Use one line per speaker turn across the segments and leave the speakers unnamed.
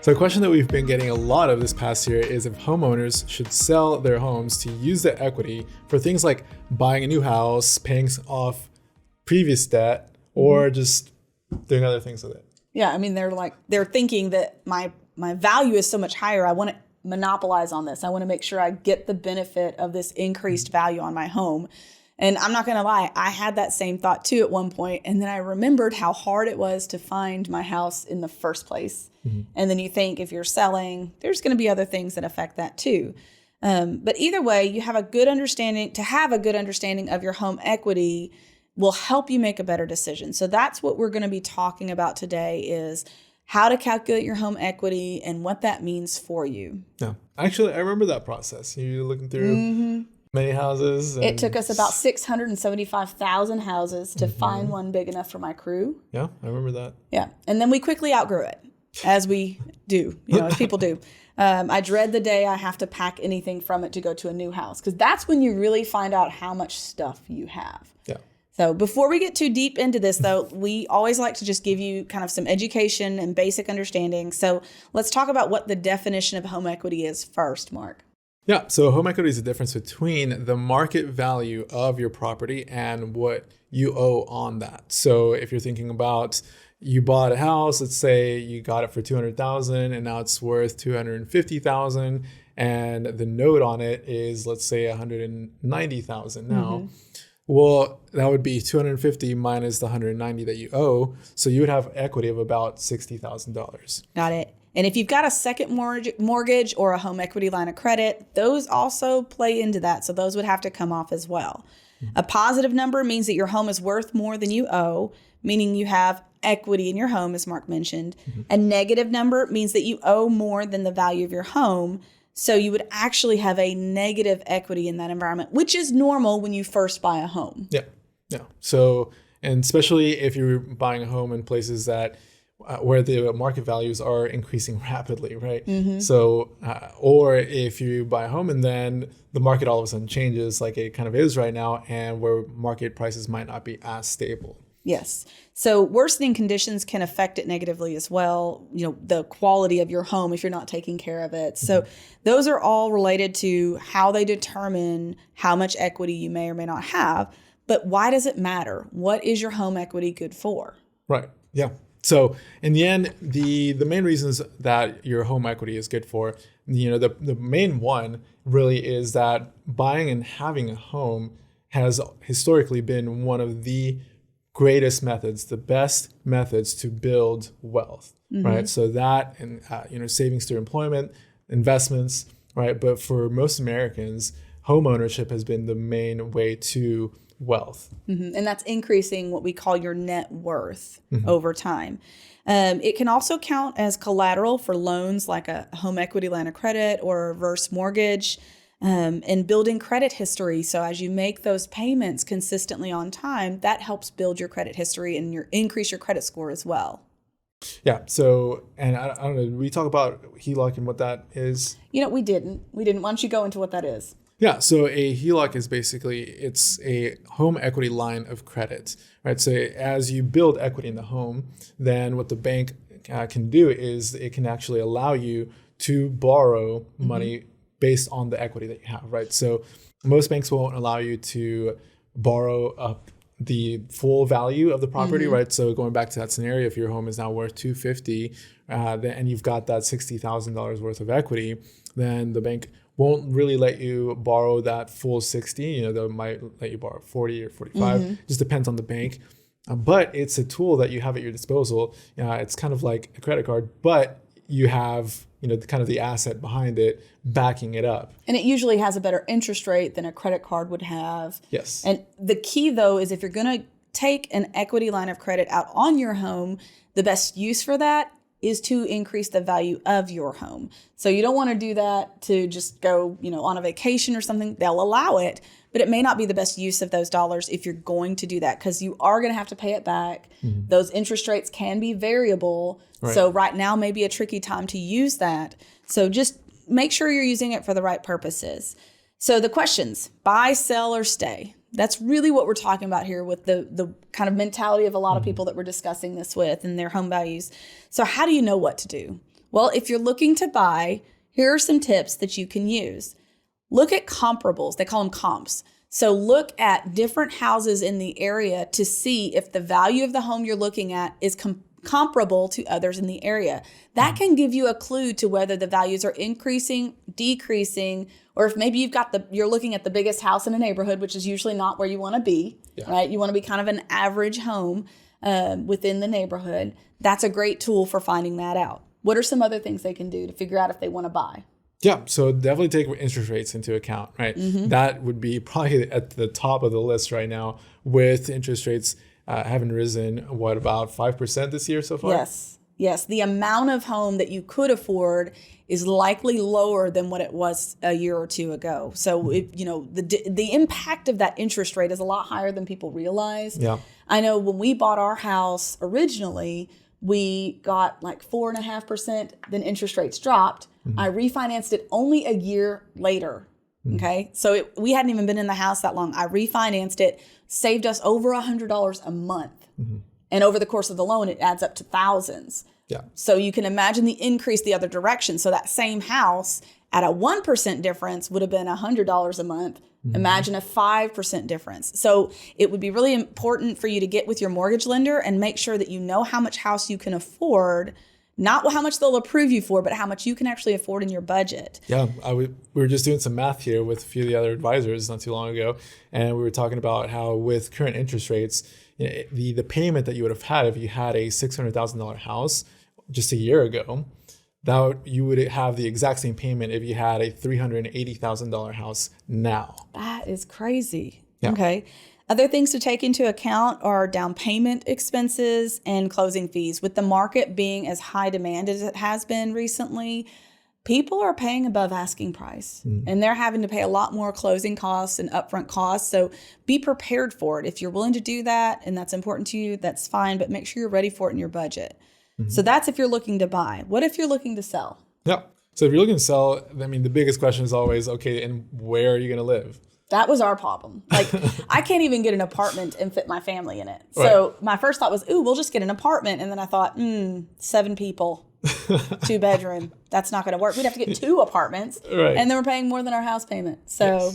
So a question that we've been getting a lot of this past year is if homeowners should sell their homes to use the equity for things like buying a new house, paying off previous debt, or just doing other things with it.
Yeah, I mean, they're thinking that my value is so much higher. I want to monopolize on this. I want to make sure I get the benefit of this increased value on my home. And I'm not going to lie, I had that same thought too at one point. And then I remembered how hard it was to find my house in the first place. And then you think if you're selling, there's going to be other things that affect that too. But either way, you have a good understanding. To have a good understanding of your home equity will help you make a better decision. So that's what we're going to be talking about today is how to calculate your home equity and what that means for you.
Yeah, actually, I remember that process. You're looking through many houses.
It took us about 675,000 houses to find one big enough for my crew.
Yeah, I remember that.
Yeah, and then we quickly outgrew it, as we do, as people do. I dread the day I have to pack anything from it to go to a new house, because that's when you really find out how much stuff you have.
Yeah.
So before we get too deep into this, though, we always like to just give you kind of some education and basic understanding. So let's talk about what the definition of home equity is first, Mark.
Yeah, so home equity is the difference between the market value of your property and what you owe on that. So if you're thinking about you bought a house, let's say you got it for $200,000 and now it's worth $250,000 and the note on it is, let's say, $190,000 now. Well, that would be 250 minus the 190 that you owe. So you would have equity of about $60,000.
Got it. And if you've got a second mortgage or a home equity line of credit, those also play into that. So those would have to come off as well. A positive number means that your home is worth more than you owe, meaning you have equity in your home, as Mark mentioned. A negative number means that you owe more than the value of your home. So you would actually have a negative equity in that environment, which is normal when you first buy a home.
Yeah. So, and especially if you're buying a home in places that where the market values are increasing rapidly, right? So, or if you buy a home and then the market all of a sudden changes like it kind of is right now, and where market prices might not be as stable.
Yes. So worsening conditions can affect it negatively as well. The quality of your home if you're not taking care of it. So those are all related to how they determine how much equity you may or may not have. But why does it matter? What is your home equity good for?
Right. Yeah. So in the end, the main reasons that your home equity is good for, the main one really is that buying and having a home has historically been one of the greatest methods, the best methods to build wealth, right? So that and, savings through employment, investments, right? But for most Americans, home ownership has been the main way to wealth.
And that's increasing what we call your net worth over time. It can also count as collateral for loans like a home equity line of credit or a reverse mortgage. And building credit history. So as you make those payments consistently on time, that helps build your credit history and increase your credit score as well.
Yeah. So, and I don't know, we talk about HELOC and what that is.
We didn't. Why don't you go into what that is?
Yeah. So a HELOC is basically, it's a home equity line of credit, right? So as you build equity in the home, then what the bank can do is it can actually allow you to borrow money based on the equity that you have, right? So most banks won't allow you to borrow up the full value of the property, right? So going back to that scenario, if your home is now worth $250, and you've got that $60,000 worth of equity, then the bank won't really let you borrow that full 60. They might let you borrow 40 or 45. Just depends on the bank. But it's a tool that you have at your disposal. It's kind of like a credit card, but you have kind of the asset behind it backing it up.
And it usually has a better interest rate than a credit card would have.
Yes.
And the key, though, is if you're going to take an equity line of credit out on your home, the best use for that is to increase the value of your home. So you don't want to do that to just go, on a vacation or something. They'll allow it, but it may not be the best use of those dollars if you're going to do that, because you are going to have to pay it back. Those interest rates can be variable. Right. So right now may be a tricky time to use that. So just make sure you're using it for the right purposes. So the questions: buy, sell, or stay. That's really what we're talking about here with the kind of mentality of a lot of people that we're discussing this with and their home values. So how do you know what to do? Well, if you're looking to buy, here are some tips that you can use. Look at comparables. They call them comps. So look at different houses in the area to see if the value of the home you're looking at is comparable to others in the area. That can give you a clue to whether the values are increasing, decreasing, or if maybe you're looking at the biggest house in a neighborhood, which is usually not where you want to be, right? You want to be kind of an average home within the neighborhood. That's a great tool for finding that out. What are some other things they can do to figure out if they want to buy?
Yeah, so definitely take interest rates into account, right? That would be probably at the top of the list right now, with interest rates having risen, about 5% this year so far?
Yes. The amount of home that you could afford is likely lower than what it was a year or two ago. So, the impact of that interest rate is a lot higher than people realize.
Yeah.
I know when we bought our house originally, we got like 4.5%, then interest rates dropped. I refinanced it only a year later. Okay. So we hadn't even been in the house that long. I refinanced it, saved us over $100 a month. And over the course of the loan, it adds up to thousands.
Yeah.
So you can imagine the increase the other direction. So that same house at a 1% difference would have been $100 a month. Imagine a 5% difference. So it would be really important for you to get with your mortgage lender and make sure that you know how much house you can afford, not how much they'll approve you for, but how much you can actually afford in your budget.
Yeah, we were just doing some math here with a few of the other advisors not too long ago, and we were talking about how with current interest rates, the payment that you would have had if you had a $600,000 house just a year ago, you would have the exact same payment if you had a $380,000 house now.
That is crazy.
Yeah.
Okay. Other things to take into account are down payment expenses and closing fees. With the market being as high demand as it has been recently, people are paying above asking price and they're having to pay a lot more closing costs and upfront costs. So be prepared for it. If you're willing to do that and that's important to you, that's fine, but make sure you're ready for it in your budget. So that's if you're looking to buy. What if you're looking to sell?
Yeah. So if you're looking to sell, the biggest question is always, okay, and where are you going to live?
That was our problem. Like, I can't even get an apartment and fit my family in it. So my first thought was, we'll just get an apartment. And then I thought, 7 people, 2 bedroom. That's not going to work. We'd have to get 2 apartments.
Right.
And then we're paying more than our house payment. So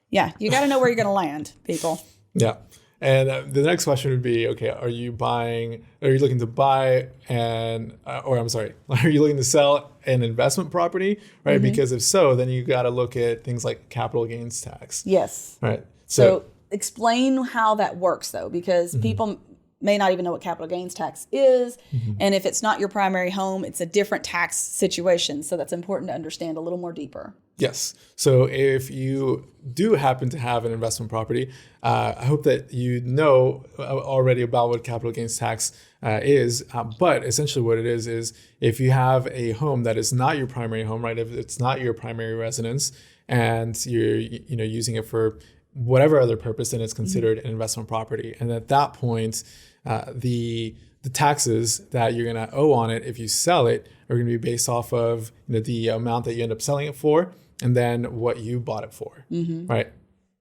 yeah, you got to know where you're going to land, people.
Yeah. And the next question would be, okay, are you looking to buy are you looking to sell an investment property, right? Because if so, then you got to look at things like capital gains tax.
Yes.
Right.
So explain how that works though, because people may not even know what capital gains tax is. And if it's not your primary home, it's a different tax situation. So that's important to understand a little more deeper.
Yes. So if you do happen to have an investment property, I hope that you know already about what capital gains tax is. But essentially what it is if you have a home that is not your primary home, right? If it's not your primary residence and you're using it for whatever other purpose, then it's considered an investment property. And at that point, the taxes that you're going to owe on it if you sell it are going to be based off of the amount that you end up selling it for and then what you bought it for, right?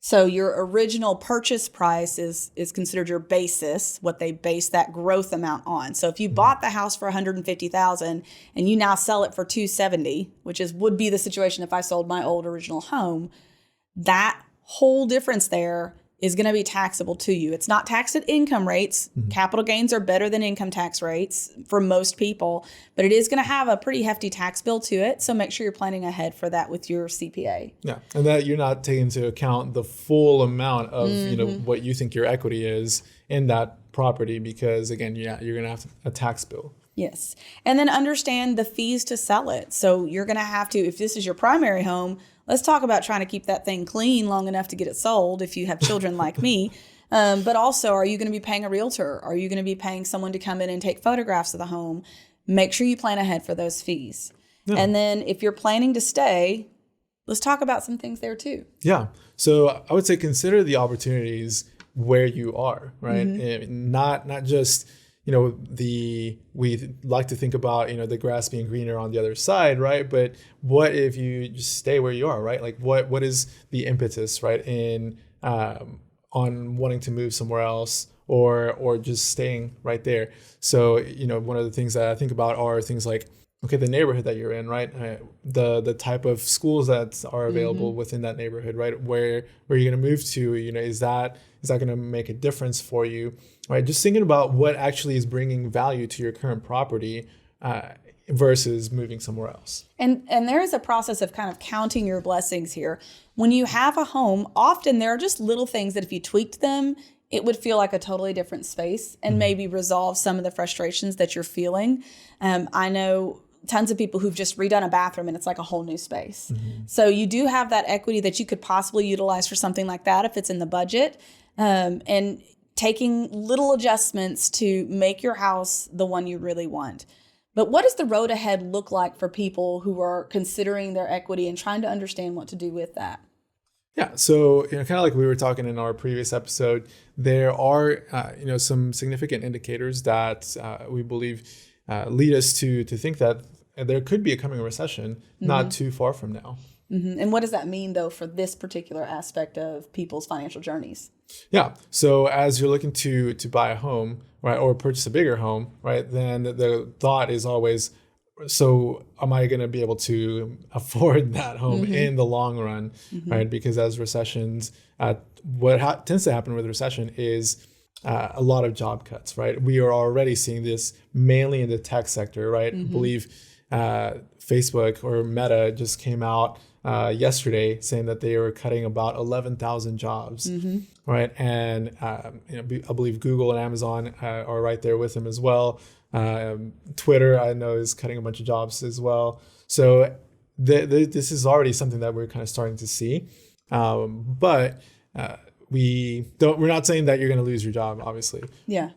So your original purchase price is considered your basis, what they base that growth amount on. So if you bought the house for $150,000 and you now sell it for $270,000, which would be the situation if I sold my old original home, that whole difference there is going to be taxable to you. It's not taxed at income rates. Capital gains are better than income tax rates for most people, but it is going to have a pretty hefty tax bill to it. So make sure you're planning ahead for that with your CPA.
Yeah, and that you're not taking into account the full amount of what you think your equity is in that property, because again, you're going to have a tax bill.
Yes, and then understand the fees to sell it. So you're going to have to, if this is your primary home, let's talk about trying to keep that thing clean long enough to get it sold if you have children like me. But also, are you going to be paying a realtor? Are you going to be paying someone to come in and take photographs of the home? Make sure you plan ahead for those fees. Yeah. And then if you're planning to stay, let's talk about some things there too.
Yeah. So I would say consider the opportunities where you are, right? And not just, we like to think about, the grass being greener on the other side, right? But what if you just stay where you are, right? Like what is the impetus, right? On wanting to move somewhere else or just staying right there. So, one of the things that I think about are things like okay, the neighborhood that you're in, right? The type of schools that are available within that neighborhood, right? Where you're going to move to, is that going to make a difference for you, right? Just thinking about what actually is bringing value to your current property versus moving somewhere else.
And there is a process of kind of counting your blessings here. When you have a home, often there are just little things that if you tweaked them, it would feel like a totally different space and maybe resolve some of the frustrations that you're feeling. I know tons of people who've just redone a bathroom and it's like a whole new space. So you do have that equity that you could possibly utilize for something like that if it's in the budget. And taking little adjustments to make your house the one you really want. But what does the road ahead look like for people who are considering their equity and trying to understand what to do with that?
Yeah, so kind of like we were talking in our previous episode, there are some significant indicators that we believe lead us to think that there could be a coming recession not too far from now.
And what does that mean, though, for this particular aspect of people's financial journeys?
Yeah. So as you're looking to buy a home, right, or purchase a bigger home, right, then the thought is always, so am I going to be able to afford that home in the long run, right? Because as recessions, what tends to happen with recession is a lot of job cuts, right? We are already seeing this mainly in the tech sector, right? I believe Facebook or Meta just came out yesterday saying that they were cutting about 11,000 jobs, right? And I believe Google and Amazon are right there with them as well. Twitter, I know, is cutting a bunch of jobs as well. So this is already something that we're kind of starting to see, but we're not saying that you're going to lose your job, obviously.
Yeah.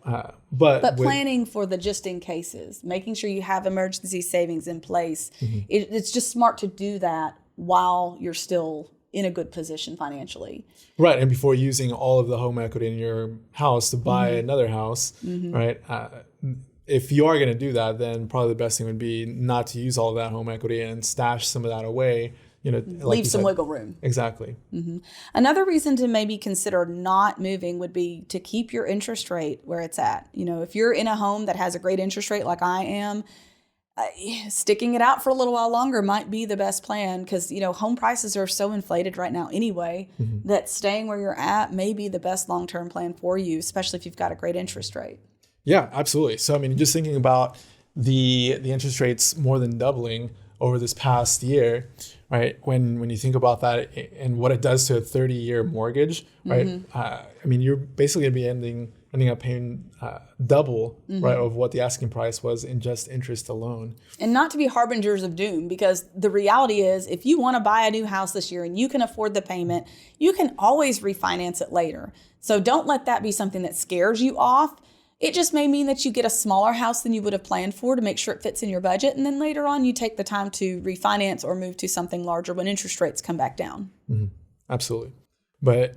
But
planning for the just in cases, making sure you have emergency savings in place. It's just smart to do that while you're still in a good position financially.
Right. And before using all of the home equity in your house to buy another house, right? If you are going to do that, then probably the best thing would be not to use all of that home equity and stash some of that away.
Leave some wiggle room.
Exactly.
Another reason to maybe consider not moving would be to keep your interest rate where it's at. If you're in a home that has a great interest rate like I am, sticking it out for a little while longer might be the best plan because, home prices are so inflated right now anyway that staying where you're at may be the best long-term plan for you, especially if you've got a great interest rate. Yeah,
absolutely. So, just thinking about the interest rates more than doubling over this past year, right? When you think about that and what it does to a 30-year mortgage, right? You're basically going to be ending up paying double, right, of what the asking price was in just interest alone.
And not to be harbingers of doom, because the reality is if you want to buy a new house this year and you can afford the payment, you can always refinance it later. So don't let that be something that scares you off. It just may mean that you get a smaller house than you would have planned for to make sure it fits in your budget. And then later on, you take the time to refinance or move to something larger when interest rates come back down.
Absolutely. But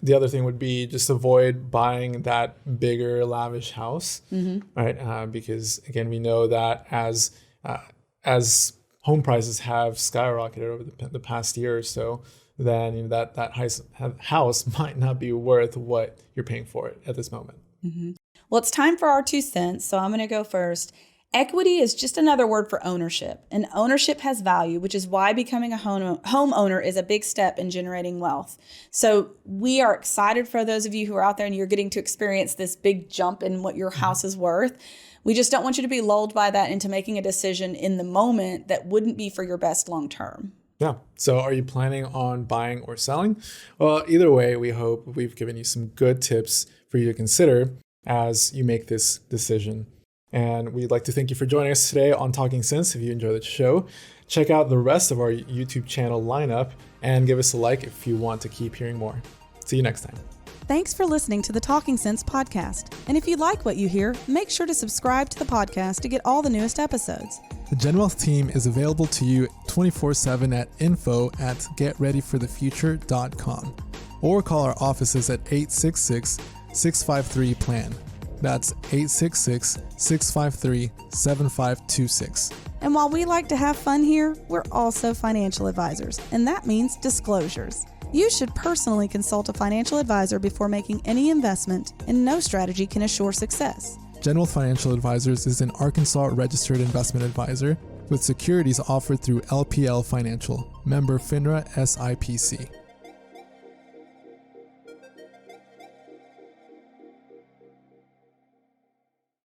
the other thing would be just avoid buying that bigger, lavish house, right? Because again, we know that as home prices have skyrocketed over the past year or so, then that house might not be worth what you're paying for it at this moment.
Well, it's time for our 2 cents, so I'm going to go first. Equity is just another word for ownership, and ownership has value, which is why becoming a homeowner is a big step in generating wealth. So we are excited for those of you who are out there and you're getting to experience this big jump in what your house is worth. We just don't want you to be lulled by that into making a decision in the moment that wouldn't be for your best long term.
Yeah. So are you planning on buying or selling? Well, either way, we hope we've given you some good tips for you to consider as you make this decision. And we'd like to thank you for joining us today on Talking Sense. If you enjoyed the show, check out the rest of our YouTube channel lineup and give us a like if you want to keep hearing more. See you next time.
Thanks for listening to the Talking Sense podcast. And if you like what you hear, make sure to subscribe to the podcast to get all the newest episodes.
The GenWealth team is available to you 24/7 at info@getreadyforthefuture.com or call our offices at 866-653-PLAN. That's 866-653-7526.
And while we like to have fun here, we're also financial advisors, and that means disclosures. You should personally consult a financial advisor before making any investment, and no strategy can assure success.
Genwealth Financial Advisors is an Arkansas registered investment advisor with securities offered through LPL Financial, member FINRA SIPC.